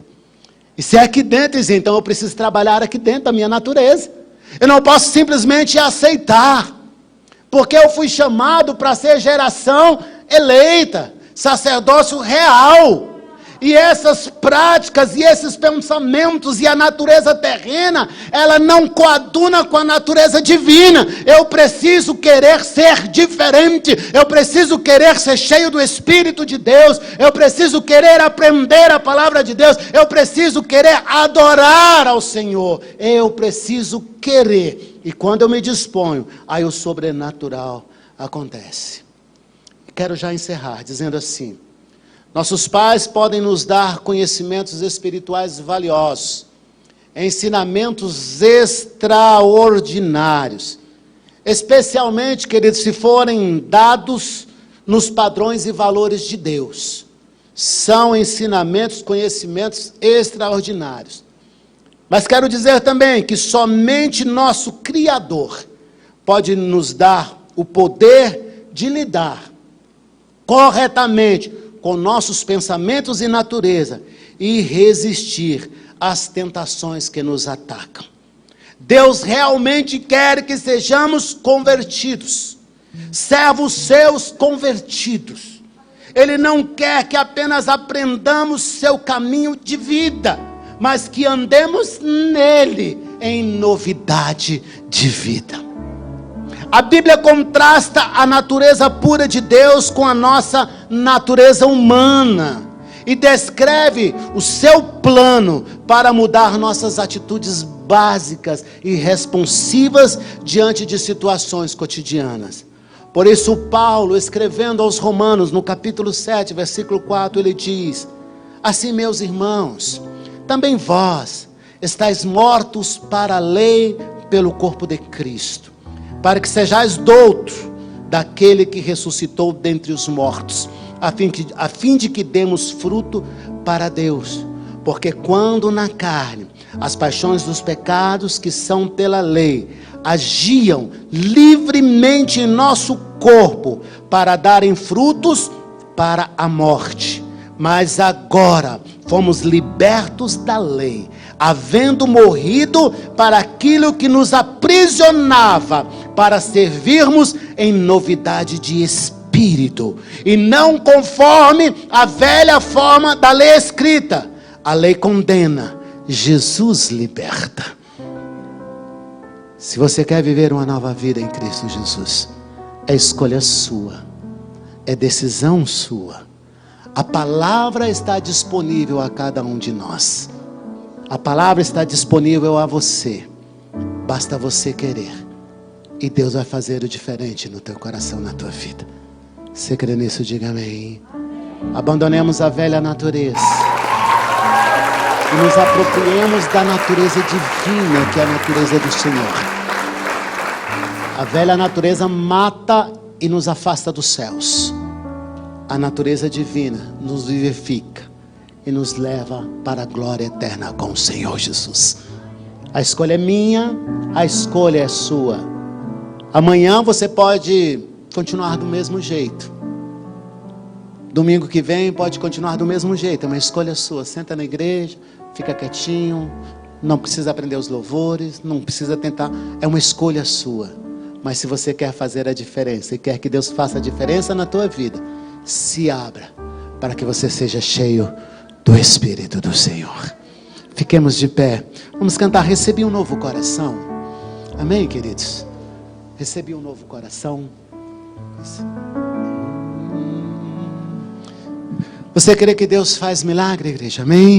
E se é aqui dentro, então eu preciso trabalhar aqui dentro da minha natureza. Eu não posso simplesmente aceitar, porque eu fui chamado para ser geração eleita, sacerdócio real. E essas práticas e esses pensamentos e a natureza terrena, ela não coaduna com a natureza divina. Eu preciso querer ser diferente. Eu preciso querer ser cheio do Espírito de Deus. Eu preciso querer aprender a palavra de Deus. Eu preciso querer adorar ao Senhor. Eu preciso querer. E quando eu me disponho, aí o sobrenatural acontece. Quero já encerrar dizendo assim: nossos pais podem nos dar conhecimentos espirituais valiosos, ensinamentos extraordinários, especialmente, queridos, se forem dados nos padrões e valores de Deus. São ensinamentos, conhecimentos extraordinários. Mas quero dizer também que somente nosso Criador pode nos dar o poder de lidar corretamente com nossos pensamentos e natureza, e resistir às tentações que nos atacam. Deus realmente quer que sejamos convertidos, servos seus convertidos. Ele não quer que apenas aprendamos seu caminho de vida, mas que andemos nele em novidade de vida. A Bíblia contrasta a natureza pura de Deus com a nossa natureza humana e descreve o seu plano para mudar nossas atitudes básicas e responsivas diante de situações cotidianas. Por isso Paulo, escrevendo aos Romanos, no capítulo 7, versículo 4, ele diz: assim, meus irmãos, também vós estáis mortos para a lei pelo corpo de Cristo, para que sejais doutos daquele que ressuscitou dentre os mortos, a fim de que demos fruto para Deus. Porque quando na carne as paixões dos pecados que são pela lei agiam livremente em nosso corpo para darem frutos para a morte, mas agora fomos libertos da lei, havendo morrido para aquilo que nos aprisionava, para servirmos em novidade de espírito, e não conforme a velha forma da lei escrita. A lei condena, Jesus liberta. Se você quer viver uma nova vida em Cristo Jesus, é escolha sua, é decisão sua. A palavra está disponível a cada um de nós. A palavra está disponível a você. Basta você querer. E Deus vai fazer o diferente no teu coração, na tua vida. Você crê nisso? Diga amém. Abandonemos a velha natureza e nos apropriemos da natureza divina, que é a natureza do Senhor. A velha natureza mata e nos afasta dos céus. A natureza divina nos vivifica e nos leva para a glória eterna com o Senhor Jesus. A escolha é minha, a escolha é sua. Amanhã você pode continuar do mesmo jeito. Domingo que vem pode continuar do mesmo jeito, é uma escolha sua. Senta na igreja, fica quietinho, não precisa aprender os louvores, não precisa tentar, é uma escolha sua. Mas se você quer fazer a diferença e quer que Deus faça a diferença na tua vida, se abra para que você seja cheio do Espírito do Senhor. Fiquemos de pé, vamos cantar Recebi um Novo Coração. Amém, queridos? Recebi um novo coração. Você crê que Deus faz milagre, igreja? Amém?